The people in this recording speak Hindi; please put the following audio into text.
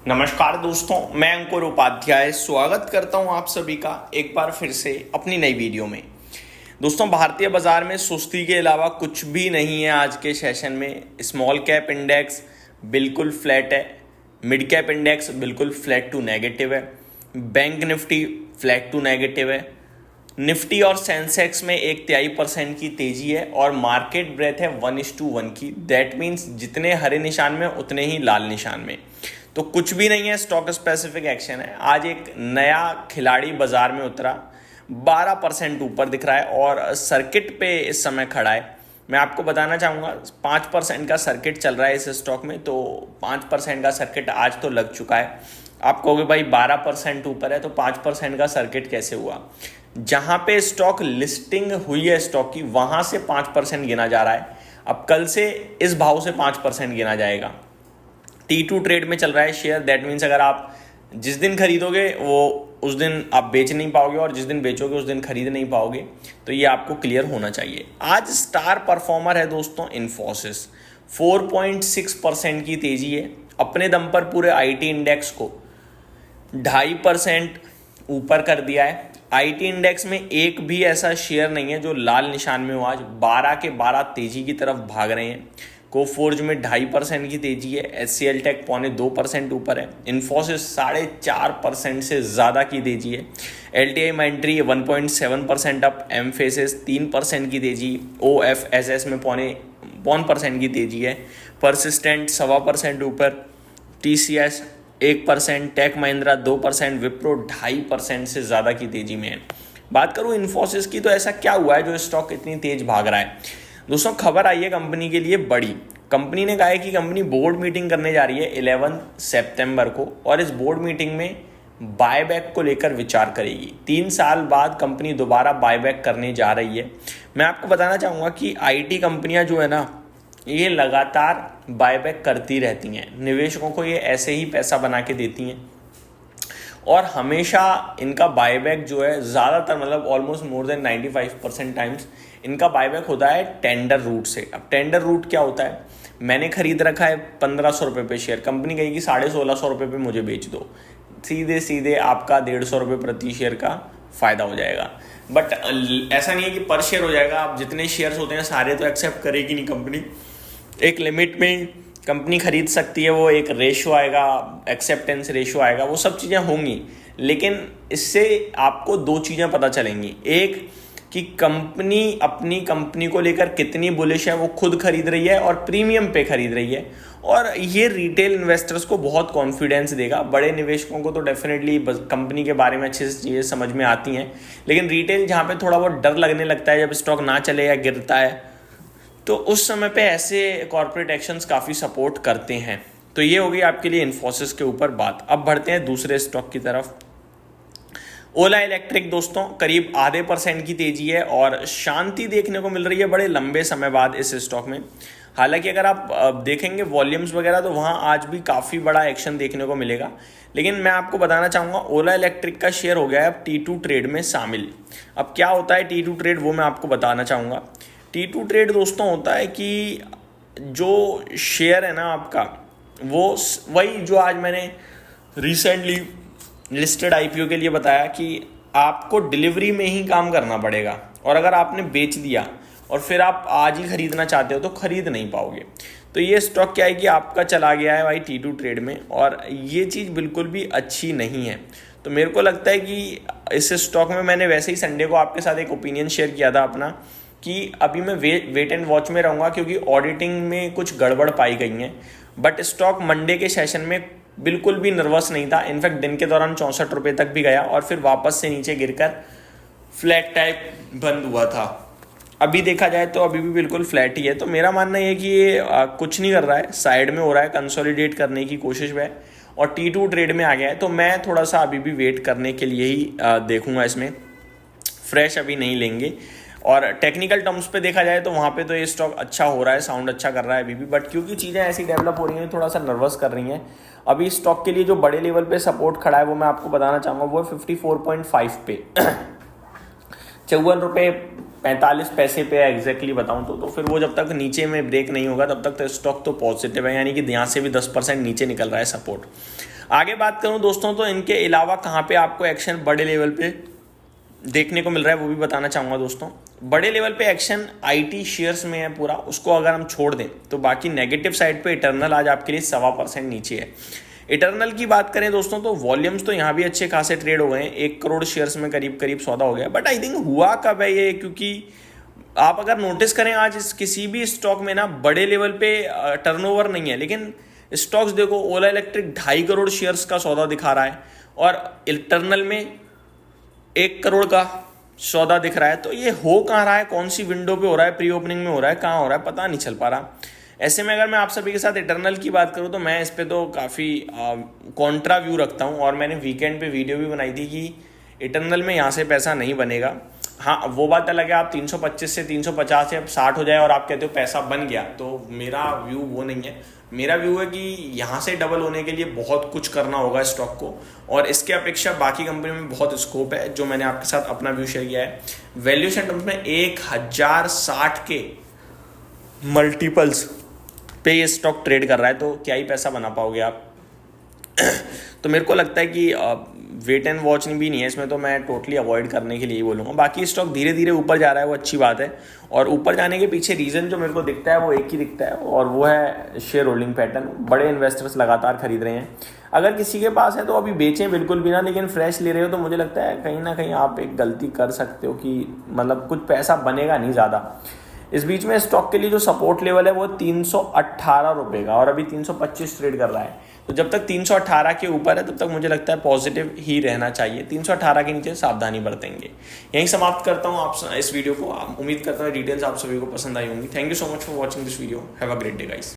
नमस्कार दोस्तों, मैं अंकुर उपाध्याय स्वागत करता हूं आप सभी का एक बार फिर से अपनी नई वीडियो में। दोस्तों, भारतीय बाजार में सुस्ती के अलावा कुछ भी नहीं है। आज के सेशन में स्मॉल कैप इंडेक्स बिल्कुल फ्लैट है, मिड कैप इंडेक्स बिल्कुल फ्लैट टू नेगेटिव है, bank nifty flat to negative है, निफ्टी और सेंसेक्स में 1/3% की तेजी है और मार्केट ब्रेथ है 1:1 की। दैट मीन्स जितने हरे निशान में उतने ही लाल निशान में। तो कुछ भी नहीं है, स्टॉक स्पेसिफिक एक्शन है। आज एक नया खिलाड़ी बाजार में उतरा, 12% ऊपर दिख रहा है और सर्किट पे इस समय खड़ा है। मैं आपको बताना चाहूँगा 5% का सर्किट चल रहा है इस स्टॉक में, तो 5% का सर्किट आज तो लग चुका है। आप कहोगे भाई 12% ऊपर है तो 5% का सर्किट कैसे हुआ? जहाँ पे स्टॉक लिस्टिंग हुई है स्टॉक की, वहाँ से 5% गिना जा रहा है। अब कल से इस भाव से 5% गिना जाएगा। T2 ट्रेड में चल रहा है शेयर। दैट मीन्स अगर आप जिस दिन खरीदोगे वो उस दिन आप बेच नहीं पाओगे और जिस दिन बेचोगे उस दिन खरीद नहीं पाओगे। तो ये आपको क्लियर होना चाहिए। आज स्टार परफॉर्मर है दोस्तों इन्फोसिस, 4.6% की तेजी है। अपने दम पर पूरे IT इंडेक्स को 2.5% ऊपर कर दिया है। IT इंडेक्स में एक भी ऐसा शेयर नहीं है जो लाल निशान में हो। आज 12 के 12 तेजी की तरफ भाग रहे हैं। कोफोर्ज में 2.5% की तेजी है। HCL टेक 2.25% ऊपर है। इन्फोसिस 4.5% से ज़्यादा की तेजी है। LTI माइंट्री 1.7% up. एमफेसिस 3% की तेजी। OFSS में 0.1% की तेजी है। परसिस्टेंट 1.25% ऊपर। TCS 1%, टेक महिंद्रा 2%, विप्रो 2.5% से ज़्यादा की तेजी में है। बात करूँ इन्फोसिस की, तो ऐसा क्या हुआ है जो स्टॉक इतनी तेज भाग रहा है? दोस्तों, खबर आई है कंपनी के लिए बड़ी। कंपनी ने कहा है कि कंपनी बोर्ड मीटिंग करने जा रही है 11 सितंबर को और इस बोर्ड मीटिंग में बायबैक को लेकर विचार करेगी। 3 साल बाद कंपनी दोबारा बायबैक करने जा रही है। मैं आपको बताना चाहूँगा कि IT कंपनियां जो है ना, ये लगातार बायबैक करती रहती हैं। निवेशकों को ये ऐसे ही पैसा बना के देती हैं और हमेशा इनका बायबैक जो है ज़्यादातर मतलब ऑलमोस्ट मोर देन 95% टाइम्स इनका बायबैक होता है टेंडर रूट से। अब टेंडर रूट क्या होता है? मैंने खरीद रखा है 1500 रुपये पे शेयर, कंपनी कहेगी 1650 रुपये पे मुझे बेच दो, सीधे सीधे आपका 150 रुपये प्रति शेयर का फ़ायदा हो जाएगा। बट ऐसा नहीं है कि पर शेयर हो जाएगा। आप जितने शेयर्स होते हैं सारे तो एक्सेप्ट करेगी नहीं कंपनी। एक लिमिट में कंपनी खरीद सकती है, वो एक रेशो आएगा, एक्सेप्टेंस रेशो आएगा, वो सब चीज़ें होंगी। लेकिन इससे आपको 2 चीज़ें पता चलेंगी। एक कि कंपनी अपनी कंपनी को लेकर कितनी बुलिश है, वो खुद खरीद रही है और प्रीमियम पे खरीद रही है, और ये रिटेल इन्वेस्टर्स को बहुत कॉन्फिडेंस देगा। बड़े निवेशकों को तो डेफिनेटली कंपनी के बारे में अच्छे से चीज़ें समझ में आती हैं, लेकिन रिटेल जहाँ पे थोड़ा बहुत डर लगने लगता है जब स्टॉक ना चले या गिरता है, तो उस समय पे ऐसे कॉर्पोरेट एक्शंस काफ़ी सपोर्ट करते हैं। तो ये होगी आपके लिए इन्फोसिस के ऊपर बात। अब बढ़ते हैं दूसरे स्टॉक की तरफ। ओला इलेक्ट्रिक दोस्तों, करीब 0.5% की तेजी है और शांति देखने को मिल रही है बड़े लंबे समय बाद इस स्टॉक में। हालांकि अगर आप देखेंगे वॉल्यूम्स वगैरह तो वहाँ आज भी काफ़ी बड़ा एक्शन देखने को मिलेगा। लेकिन मैं आपको बताना चाहूँगा ओला इलेक्ट्रिक का शेयर हो गया है अब T2 ट्रेड में शामिल। अब क्या होता है T2 ट्रेड, वो मैं आपको बताना चाहूँगा। T2 ट्रेड दोस्तों होता है कि जो शेयर है ना आपका, वो वही जो आज मैंने रिसेंटली लिस्टेड IPO के लिए बताया कि आपको डिलीवरी में ही काम करना पड़ेगा, और अगर आपने बेच दिया और फिर आप आज ही खरीदना चाहते हो तो खरीद नहीं पाओगे। तो ये स्टॉक क्या है कि आपका चला गया है भाई T2 ट्रेड में, और ये चीज़ बिल्कुल भी अच्छी नहीं है। तो मेरे को लगता है कि इस स्टॉक में, मैंने वैसे ही संडे को आपके साथ एक ओपिनियन शेयर किया था अपना, कि अभी मैं वेट एंड वॉच में रहूँगा क्योंकि ऑडिटिंग में कुछ गड़बड़ पाई गई हैं। बट स्टॉक मंडे के सेशन में बिल्कुल भी नर्वस नहीं था। इनफैक्ट दिन के दौरान 64 रुपये तक भी गया और फिर वापस से नीचे गिरकर फ्लैट टाइप बंद हुआ था। अभी देखा जाए तो अभी भी बिल्कुल फ्लैट ही है। तो मेरा मानना ये है कि ये कुछ नहीं कर रहा है, साइड में हो रहा है, कंसोलिडेट करने की कोशिश में, और T2 ट्रेड में आ गया है। तो मैं थोड़ा सा अभी भी वेट करने के लिए ही देखूँगा इसमें, फ्रेश अभी नहीं लेंगे। और टेक्निकल टर्म्स पे देखा जाए तो वहाँ पे तो ये स्टॉक अच्छा हो रहा है, साउंड अच्छा कर रहा है अभी भी, बट क्योंकि चीज़ें ऐसी डेवलप हो रही हैं थोड़ा सा नर्वस कर रही हैं। अभी स्टॉक के लिए जो बड़े लेवल पे सपोर्ट खड़ा है वो मैं आपको बताना चाहूँगा, वो 54.5 पे 54 रुपये 45 पैसे पे एग्जैक्टली बताऊँ तो फिर वो जब तक नीचे में ब्रेक नहीं होगा तब तक तो स्टॉक तो पॉजिटिव है, यानी कि यहाँ से भी 10% नीचे निकल रहा है सपोर्ट। आगे बात करूं दोस्तों तो इनके अलावा कहाँ पे आपको एक्शन बड़े लेवल पे देखने को मिल रहा है वो भी बताना चाहूँगा दोस्तों। बड़े लेवल पे एक्शन आईटी शेयर्स में है पूरा, उसको अगर हम छोड़ दें तो बाकी नेगेटिव साइड पे इटर्नल आज आपके लिए 1.25% नीचे है। इटर्नल की बात करें दोस्तों तो वॉल्यूम्स तो यहाँ भी अच्छे खासे ट्रेड हो गए हैं, 1 करोड़ शेयर्स में करीब करीब सौदा हो गया। बट आई थिंक हुआ कब है ये, क्योंकि आप अगर नोटिस करें आज इस किसी भी स्टॉक में ना बड़े लेवल पे टर्नओवर नहीं है, लेकिन स्टॉक्स देखो ओला इलेक्ट्रिक 2.5 करोड़ शेयर्स का सौदा दिखा रहा है और इंटरनल में 1 करोड़ का सौदा दिख रहा है। तो ये हो कहाँ रहा है, कौन सी विंडो पे हो रहा है, प्री ओपनिंग में हो रहा है, कहाँ हो रहा है, पता नहीं चल पा रहा। ऐसे में अगर मैं आप सभी के साथ इटर्नल की बात करूँ तो मैं इस पे तो काफ़ी कॉन्ट्रा व्यू रखता हूँ और मैंने वीकेंड पे वीडियो भी बनाई थी कि इटर्नल में यहाँ से पैसा नहीं बनेगा। हाँ वो बात अलग है, आप 325 से 350 या 60 हो जाए और आप कहते हो पैसा बन गया, तो मेरा व्यू वो नहीं है। मेरा व्यू है कि यहाँ से डबल होने के लिए बहुत कुछ करना होगा स्टॉक को, और इसके अपेक्षा बाकी कंपनियों में बहुत स्कोप है, जो मैंने आपके साथ अपना व्यू शेयर किया है। वैल्यूएशन टर्म्स में 1060 के मल्टीपल्स पे ये स्टॉक ट्रेड कर रहा है, तो क्या ही पैसा बना पाओगे आप। तो मेरे को लगता है कि वेट एंड वॉच भी नहीं है इसमें, तो मैं टोटली अवॉइड करने के लिए ही बोलूँगा। बाकी स्टॉक धीरे धीरे ऊपर जा रहा है, वो अच्छी बात है, और ऊपर जाने के पीछे रीज़न जो मेरे को दिखता है वो एक ही दिखता है, और वो है शेयर होल्डिंग पैटर्न। बड़े इन्वेस्टर्स लगातार खरीद रहे हैं। अगर किसी के पास है तो अभी बेचें बिल्कुल भी ना, लेकिन फ्रेश ले रहे हो तो मुझे लगता है कहीं ना कहीं आप एक गलती कर सकते हो कि मतलब कुछ पैसा बनेगा नहीं ज़्यादा। इस बीच में स्टॉक के लिए जो सपोर्ट लेवल है वो 318 रुपये का, और अभी 325 ट्रेड कर रहा है। तो जब तक 318 के ऊपर है तब तक मुझे लगता है पॉजिटिव ही रहना चाहिए। 318 के नीचे सावधानी बरतेंगे। यहीं समाप्त करता हूँ आप इस वीडियो को। उम्मीद करता हूँ डिटेल्स आप सभी को पसंद आई होंगी। Thank you so much for watching this video. Have a great day guys.